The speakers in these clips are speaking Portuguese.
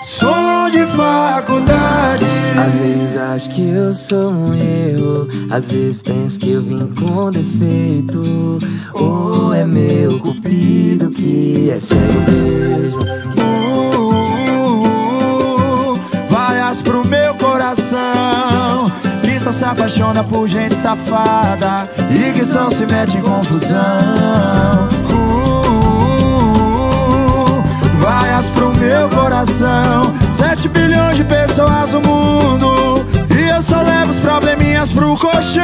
som de faculdade. Às vezes acho que eu sou um erro, às vezes penso que eu vim com defeito, ou é meu cupido que é cego mesmo. Vaias pro meu coração, que só se apaixona por gente safada e que só se mete em confusão. Vaias pro meu coração, 7 bilhões de pessoas no mundo, e eu só levo os probleminhas pro colchão.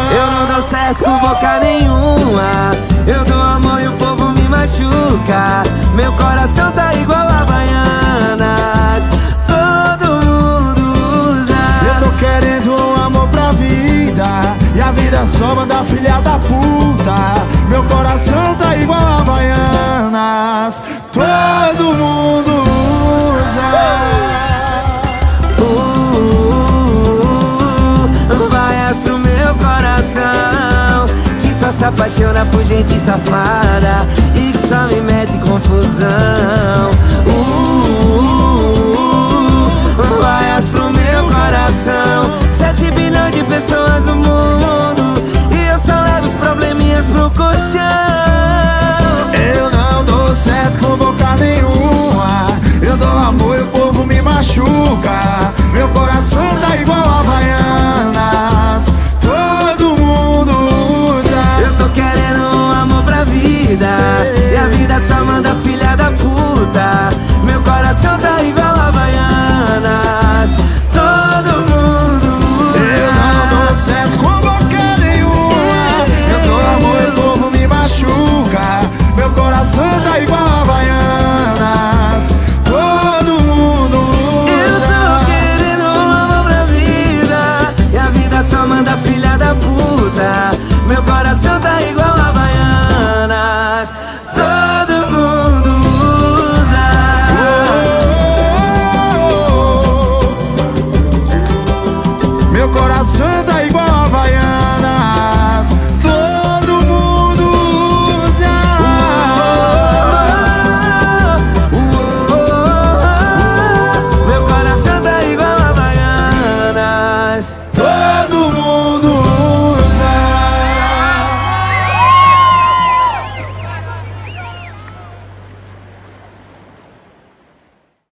Eu não dou certo com boca nenhuma, eu dou amor e o povo me machuca. Meu coração tá igual a Havaianas, todo mundo usa. Eu tô querendo um amor pra vida, e a vida só manda filha da puta. Meu coração tá igual a Havaianas, todo mundo usa. Vaias pro meu coração, que só se apaixona por gente safada e que só me mete em confusão. Vaias pro meu coração, 7 bilhões de pessoas no mundo, e eu só levo os probleminhas pro colchão. Eu não dou certo com boca nenhuma, eu dou amor e o povo me machuca. Meu coração tá igual a Havaianas, todo mundo usa. Eu tô querendo um amor pra vida, e a vida só manda filha da puta. Meu coração tá igual a Havaianas, todo mundo usa. Eu não dou certo com boca nenhuma, eu dou amor e o povo me machuca. Meu coração tá igual a Havaianas, todo mundo usa. Eu tô querendo um amor pra vida, e a vida só manda filha da puta. Meu coração tá igual a Havaianas, todo mundo usa. Meu coração tá igual a Havaianas.